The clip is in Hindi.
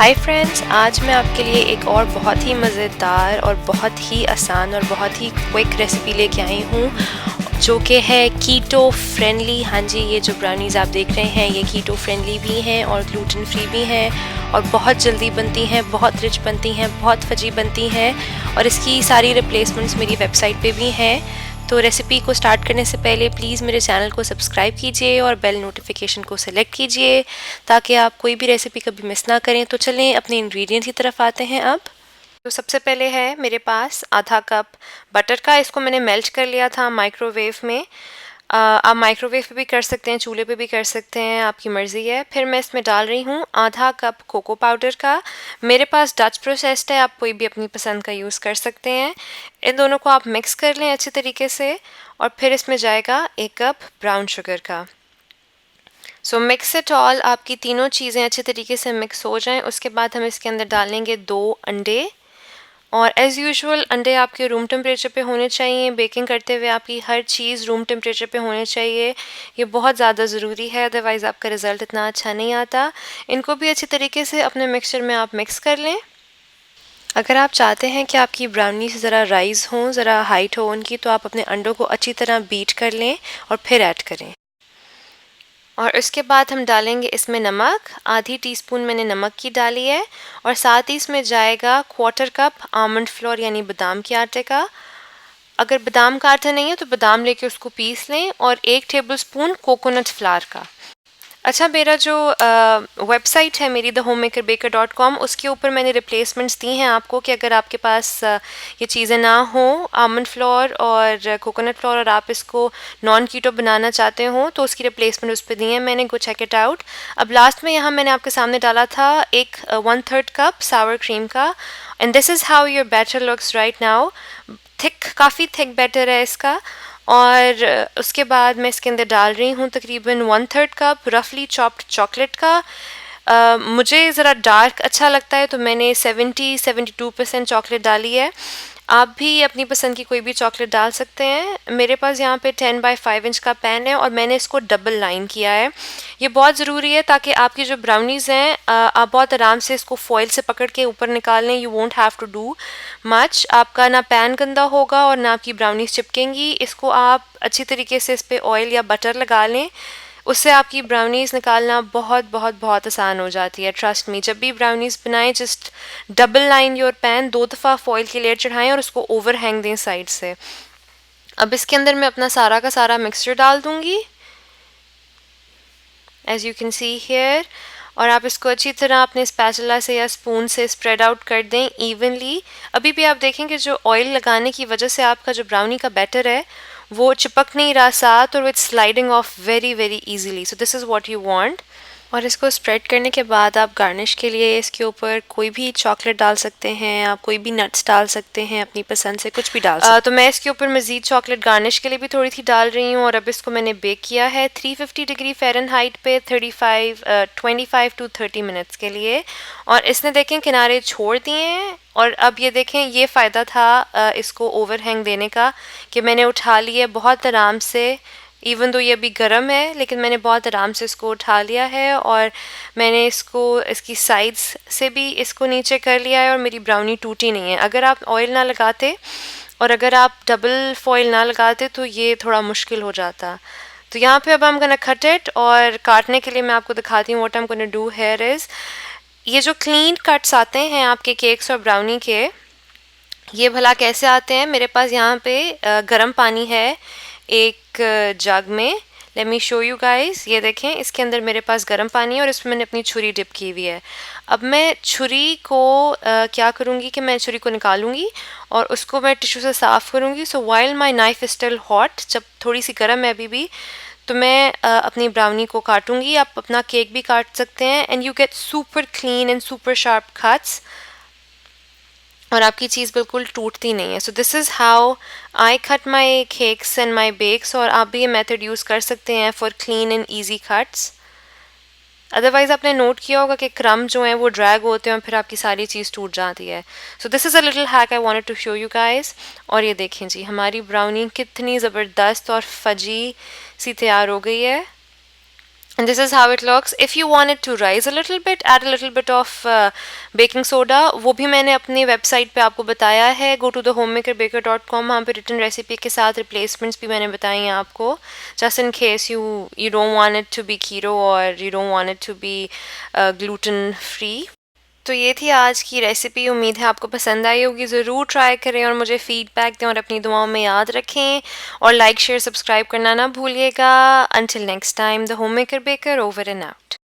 हाय फ्रेंड्स, आज मैं आपके लिए एक और बहुत ही मज़ेदार और बहुत ही आसान और बहुत ही क्विक रेसिपी लेके आई हूँ जो कि है कीटो फ्रेंडली। हाँ जी, ये जो ब्राउनीज़ आप देख रहे हैं ये कीटो फ्रेंडली भी हैं और ग्लूटेन फ्री भी हैं और बहुत जल्दी बनती हैं, बहुत रिच बनती हैं, बहुत फजी बनती हैं और इसकी सारी रिप्लेसमेंट्स मेरी वेबसाइट पे भी हैं। तो रेसिपी को स्टार्ट करने से पहले प्लीज़ मेरे चैनल को सब्सक्राइब कीजिए और बेल नोटिफिकेशन को सेलेक्ट कीजिए ताकि आप कोई भी रेसिपी कभी मिस ना करें। तो चलें अपने इंग्रेडिएंट्स की तरफ आते हैं अब। तो सबसे पहले है मेरे पास आधा कप बटर का। इसको मैंने मेल्ट कर लिया था माइक्रोवेव में। आप माइक्रोवेव पे भी कर सकते हैं, चूल्हे पे भी कर सकते हैं, आपकी मर्ज़ी है। फिर मैं इसमें डाल रही हूँ आधा कप कोको पाउडर का। मेरे पास डच प्रोसेस्ड है, आप कोई भी अपनी पसंद का यूज़ कर सकते हैं। इन दोनों को आप मिक्स कर लें अच्छे तरीके से और फिर इसमें जाएगा 1 कप ब्राउन शुगर का। सो मिक्स इट ऑल। आपकी तीनों चीज़ें अच्छे तरीके से मिक्स हो जाएं, उसके बाद हम इसके अंदर डालेंगे 2 अंडे और एज़ यूजुअल अंडे आपके रूम टेम्परेचर पे होने चाहिए। बेकिंग करते हुए आपकी हर चीज़ रूम टेम्परेचर पे होने चाहिए, ये बहुत ज़्यादा ज़रूरी है, अदरवाइज़ आपका रिज़ल्ट इतना अच्छा नहीं आता। इनको भी अच्छे तरीके से अपने मिक्सचर में आप मिक्स कर लें। अगर आप चाहते हैं कि आपकी ब्राउनीज़ ज़रा राइज़ हों, ज़रा हाइट हो उनकी, तो आप अपने अंडों को अच्छी तरह बीट कर लें और फिर ऐड करें। और उसके बाद हम डालेंगे इसमें नमक। आधी टीस्पून मैंने नमक की डाली है और साथ ही इसमें जाएगा 1/4 कप आमंड फ्लोर यानी बादाम के आटे का। अगर बादाम का आटा नहीं है तो बादाम लेके उसको पीस लें और 1 टेबलस्पून कोकोनट फ्लावर का। अच्छा, मेरा जो वेबसाइट है मेरी thehomemakerbaker.com, उसके ऊपर मैंने रिप्लेसमेंट्स दी हैं आपको कि अगर आपके पास ये चीज़ें ना हो, आमंड फ्लोर और कोकोनट फ्लोर, और आप इसको नॉन कीटो बनाना चाहते हो तो उसकी रिप्लेसमेंट उस पर दी है मैंने। Go check it out. अब लास्ट में यहाँ मैंने आपके सामने डाला था 1/3 कप सावर क्रीम का। And this is how your batter looks right now. Thick, काफ़ी थिक बैटर है इसका। और उसके बाद मैं इसके अंदर डाल रही हूँ तकरीबन 1/3 कप रफली चॉप्ड चॉकलेट का। मुझे ज़रा डार्क अच्छा लगता है तो मैंने 72% चॉकलेट डाली है। आप भी अपनी पसंद की कोई भी चॉकलेट डाल सकते हैं। मेरे पास यहाँ पे 10x5 इंच का पैन है और मैंने इसको डबल लाइन किया है। ये बहुत ज़रूरी है ताकि आपकी जो ब्राउनीज़ हैं आप बहुत आराम से इसको फॉइल से पकड़ के ऊपर निकाल लें। You won't have to do much. आपका ना पैन गंदा होगा और ना आपकी ब्राउनीज़ चिपकेंगी। इसको आप अच्छी तरीके से इस पर ऑयल या बटर लगा लें, उससे आपकी ब्राउनीज़ निकालना बहुत बहुत बहुत आसान हो जाती है। ट्रस्ट मी, जब भी ब्राउनीज़ बनाएं just double line your pan, 2 दफ़ा फॉइल की लेयर चढ़ाएं और उसको ओवर हैंग दें साइड से। अब इसके अंदर मैं अपना सारा का सारा मिक्सचर डाल दूंगी as you can see here, और आप इसको अच्छी तरह अपने स्पैचुला से या स्पून से स्प्रेड आउट कर दें इवनली। अभी भी आप देखेंगे जो ऑयल लगाने की वजह से आपका जो ब्राउनी का बैटर है वो चिपक नहीं रहा साथ, और it's sliding of very very easily. So this is what you want. और इसको स्प्रेड करने के बाद आप गार्निश के लिए इसके ऊपर कोई भी चॉकलेट डाल सकते हैं, आप कोई भी नट्स डाल सकते हैं, अपनी पसंद से कुछ भी डाल सकते हैं। तो मैं इसके ऊपर मज़ीद चॉकलेट गार्निश के लिए भी थोड़ी सी डाल रही हूँ। और अब इसको मैंने बेक किया है 350 डिग्री फ़ारेनहाइट पे 25 to 30 मिनट्स के लिए। और इसने देखें किनारे छोड़ दिए हैं। और अब ये देखें, ये फ़ायदा था इसको ओवरहैंग देने का कि मैंने उठा लिया बहुत आराम से। इवन दो ये अभी गर्म है लेकिन मैंने बहुत आराम से इसको उठा लिया है और मैंने इसको इसकी साइड्स से भी इसको नीचे कर लिया है और मेरी ब्राउनी टूटी नहीं है। अगर आप ऑयल ना लगाते और अगर आप डबल फॉइल ना लगाते तो ये थोड़ा मुश्किल हो जाता। तो यहाँ पे अब हम गोना कट इट, और काटने के लिए मैं आपको दिखाती हूँ what I am gonna do here is, ये जो क्लीन कट्स आते हैं आपके केक्स और ब्राउनी के, ये भला कैसे आते हैं। मेरे पास यहाँ पे गर्म पानी है एक जग में। Let me show you guys. ये देखें, इसके अंदर मेरे पास गर्म पानी है और इसमें मैंने अपनी छुरी डिप की हुई है। अब मैं छुरी को क्या करूँगी कि मैं छुरी को निकालूंगी और उसको मैं टिश्यू से साफ़ करूँगी। So while my knife is still hot, जब थोड़ी सी गर्म है अभी भी, तो मैं अपनी ब्राउनी को काटूंगी। आप अपना केक भी काट सकते हैं and you get super clean and super sharp cuts, और आपकी चीज़ बिल्कुल टूटती नहीं है। So this is how I cut my cakes and my bakes, और आप भी ये मेथड यूज़ कर सकते हैं for clean and easy cuts. Otherwise आपने नोट किया होगा कि क्रम जो हैं वो ड्रैग होते हैं और फिर आपकी सारी चीज़ टूट जाती है। So this is a little hack I wanted to show you guys. और ये देखें जी, हमारी ब्राउनी कितनी ज़बरदस्त और फजी सी तैयार हो गई है। and this is how it looks. If you want it to rise a little bit, add a little bit of baking soda. वो भी मैंने अपनी वेबसाइट पे आपको बताया है, go to the homemakerbaker.com, वहाँ पे रिटर्न रेसिपी के साथ रिप्लेसमेंट्स भी मैंने बताई हैं आपको, just in case you don't want it to be keto or you don't want it to be gluten free. तो ये थी आज की रेसिपी, उम्मीद है आपको पसंद आई होगी। ज़रूर ट्राई करें और मुझे फ़ीडबैक दें और अपनी दुआओं में याद रखें, और लाइक शेयर सब्सक्राइब करना ना भूलिएगा। Until next time, the home maker baker, over and out.